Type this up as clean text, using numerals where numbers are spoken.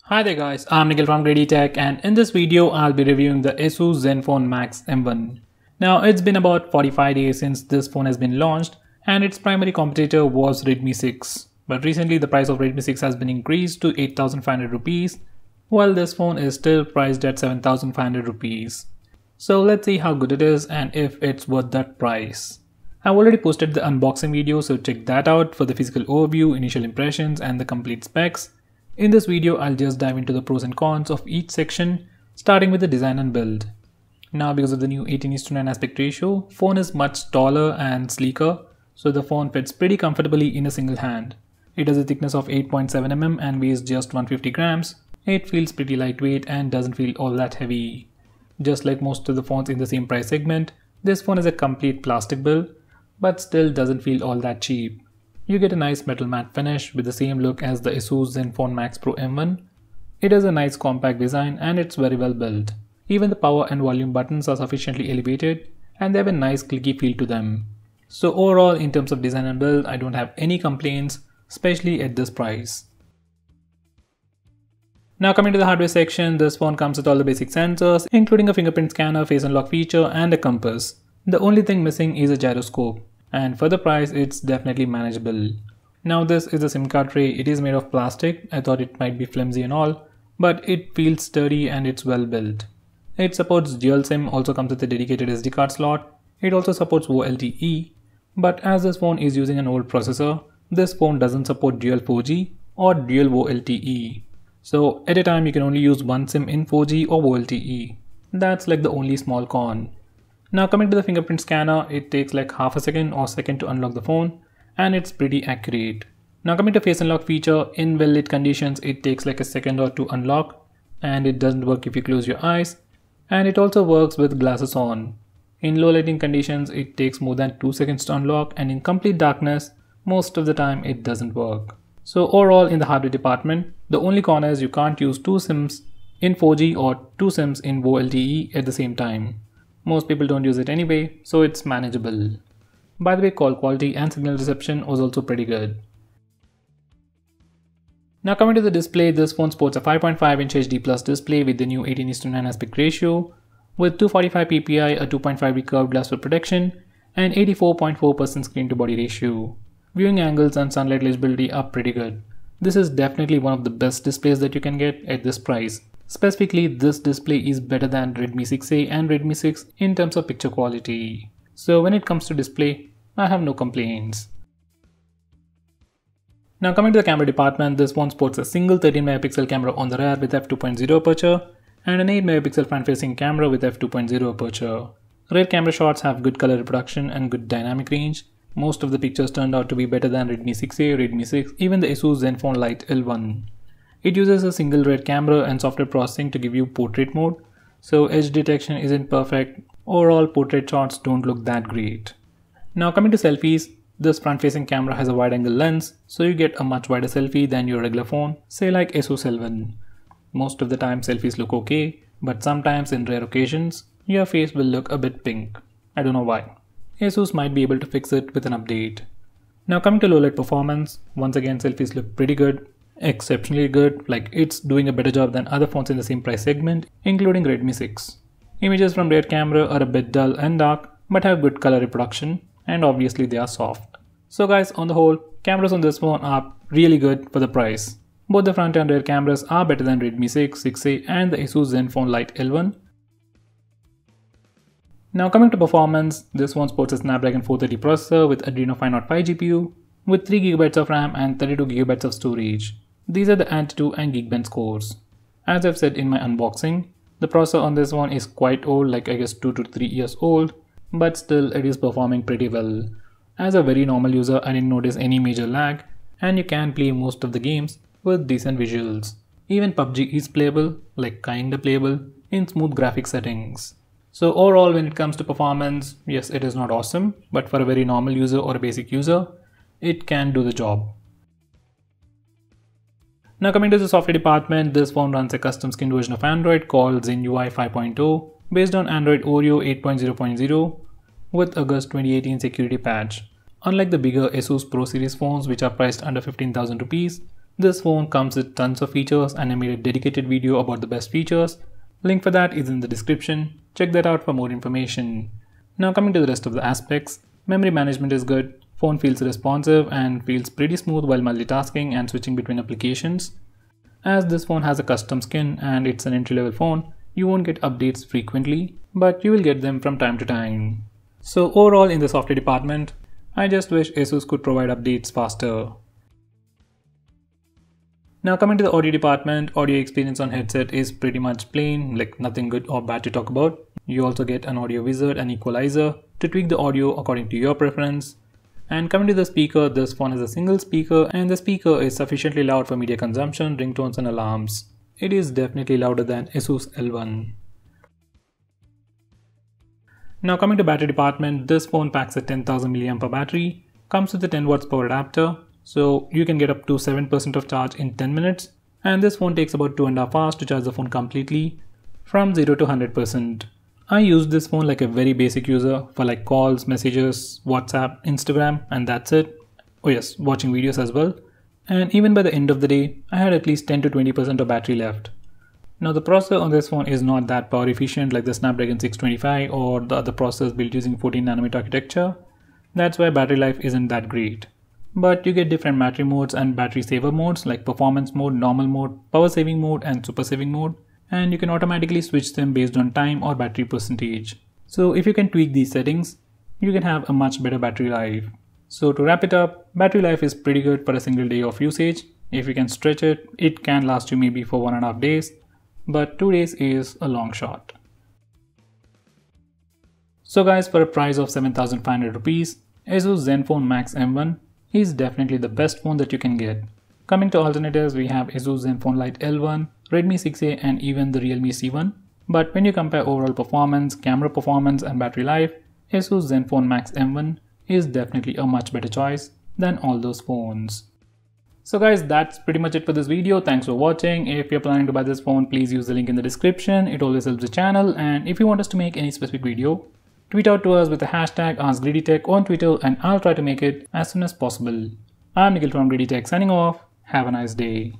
Hi there guys, I'm Nikhil from Grady Tech, and in this video I'll be reviewing the ASUS Zenfone Max M1. Now it's been about 45 days since this phone has been launched and its primary competitor was Redmi 6. But recently the price of Redmi 6 has been increased to 8,500 rupees while this phone is still priced at 7,500 rupees. So let's see how good it is and if it's worth that price. I've already posted the unboxing video, so check that out for the physical overview, initial impressions and the complete specs. In this video, I'll just dive into the pros and cons of each section, starting with the design and build. Now, because of the new 18:9 aspect ratio, phone is much taller and sleeker, so the phone fits pretty comfortably in a single hand. It has a thickness of 8.7 mm and weighs just 150 grams. It feels pretty lightweight and doesn't feel all that heavy. Just like most of the phones in the same price segment, this phone is a complete plastic build, but still doesn't feel all that cheap. You get a nice metal matte finish with the same look as the ASUS Zenfone Max Pro M1. It has a nice compact design and it's very well built. Even the power and volume buttons are sufficiently elevated and they have a nice clicky feel to them. So overall, in terms of design and build, I don't have any complaints, especially at this price. Now coming to the hardware section, this phone comes with all the basic sensors, including a fingerprint scanner, face unlock feature and a compass. The only thing missing is a gyroscope. And for the price, it's definitely manageable. Now this is a SIM card tray. It is made of plastic. I thought it might be flimsy and all, but it feels sturdy and it's well built. It supports dual SIM, also comes with a dedicated SD card slot. It also supports VoLTE, but as this phone is using an old processor, this phone doesn't support dual 4G or dual VoLTE. So at a time you can only use one SIM in 4G or VoLTE. That's like the only small con. Now coming to the fingerprint scanner, it takes like half a second or second to unlock the phone and it's pretty accurate. Now coming to face unlock feature, in well lit conditions it takes like a second or two unlock and it doesn't work if you close your eyes, and it also works with glasses on. In low lighting conditions it takes more than 2 seconds to unlock, and in complete darkness most of the time it doesn't work. So overall, in the hardware department, the only con is you can't use two SIMs in 4G or two SIMs in VoLTE at the same time. Most people don't use it anyway, so it's manageable. By the way, call quality and signal reception was also pretty good. Now coming to the display, this phone sports a 5.5-inch HD Plus display with the new 18:9 aspect ratio, with 245 ppi, a 2.5D curved glass for protection, and 84.4% screen to body ratio. Viewing angles and sunlight legibility are pretty good. This is definitely one of the best displays that you can get at this price. Specifically, this display is better than Redmi 6A and Redmi 6 in terms of picture quality. So when it comes to display, I have no complaints. Now coming to the camera department, this phone sports a single 13MP camera on the rear with f2.0 aperture and an 8MP front-facing camera with f2.0 aperture. Rear camera shots have good color reproduction and good dynamic range. Most of the pictures turned out to be better than Redmi 6A, Redmi 6, even the ASUS Zenfone Lite L1. It uses a single rear camera and software processing to give you portrait mode, so edge detection isn't perfect. Overall, portrait shots don't look that great. Now coming to selfies, this front-facing camera has a wide-angle lens, so you get a much wider selfie than your regular phone, say like ASUS L1. Most of the time selfies look okay, but sometimes in rare occasions, your face will look a bit pink. I don't know why. ASUS might be able to fix it with an update. Now coming to low light performance, once again selfies look pretty good. Exceptionally good, like it's doing a better job than other phones in the same price segment, including Redmi 6. Images from rear camera are a bit dull and dark, but have good color reproduction, and obviously they are soft. So guys, on the whole, cameras on this phone are really good for the price. Both the front and rear cameras are better than Redmi 6, 6A and the ASUS Zenfone Lite L1. Now coming to performance, this phone sports a Snapdragon 430 processor with Adreno 505 GPU, with 3GB of RAM and 32GB of storage. These are the Antutu and Geekbench scores. As I've said in my unboxing, the processor on this one is quite old, like I guess 2 to 3 years old, but still it is performing pretty well. As a very normal user, I didn't notice any major lag, and you can play most of the games with decent visuals. Even PUBG is playable, like kinda playable, in smooth graphics settings. So overall, when it comes to performance, yes, it is not awesome, but for a very normal user or a basic user, it can do the job. Now coming to the software department, this phone runs a custom skinned version of Android called ZenUI 5.0 based on Android Oreo 8.0.0 with August 2018 security patch. Unlike the bigger ASUS Pro series phones which are priced under 15,000 rupees, This phone comes with tons of features and I made a dedicated video about the best features. Link for that is in the description. Check that out for more information. Now coming to the rest of the aspects, memory management is good, phone feels responsive and feels pretty smooth while multitasking and switching between applications. As this phone has a custom skin and it's an entry-level phone, you won't get updates frequently, but you will get them from time to time. So overall in the software department, I just wish ASUS could provide updates faster. Now coming to the audio department, audio experience on headset is pretty much plain, like nothing good or bad to talk about. You also get an audio wizard and equalizer to tweak the audio according to your preference. And coming to the speaker, this phone has a single speaker and the speaker is sufficiently loud for media consumption, ringtones and alarms. It is definitely louder than ASUS L1. Now coming to battery department, this phone packs a 10,000 mAh battery, comes with a 10 watts power adapter, so you can get up to 7% of charge in 10 minutes. And this phone takes about 2.5 hours to charge the phone completely from 0 to 100%. I use this phone like a very basic user for like calls, messages, WhatsApp, Instagram, and that's it. Oh yes, watching videos as well. And even by the end of the day, I had at least 10 to 20% of battery left. Now the processor on this phone is not that power efficient like the Snapdragon 625 or the other processors built using 14nm architecture. That's why battery life isn't that great. But you get different battery modes and battery saver modes like performance mode, normal mode, power saving mode and super saving mode. And you can automatically switch them based on time or battery percentage. So if you can tweak these settings, you can have a much better battery life. So to wrap it up, battery life is pretty good for a single day of usage. If you can stretch it, it can last you maybe for 1.5 days, but 2 days is a long shot. So guys, for a price of 7,500 rupees, ASUS ZenFone Max M1 is definitely the best phone that you can get. Coming to alternatives, we have ASUS ZenFone Lite L1, Redmi 6A and even the Realme C1. But when you compare overall performance, camera performance and battery life, ASUS ZenFone Max M1 is definitely a much better choice than all those phones. So guys, that's pretty much it for this video. Thanks for watching. If you're planning to buy this phone, please use the link in the description. It always helps the channel. And if you want us to make any specific video, tweet out to us with the hashtag AskGreedyTech on Twitter and I'll try to make it as soon as possible. I'm Nikhil from Greedy Tech signing off. Have a nice day.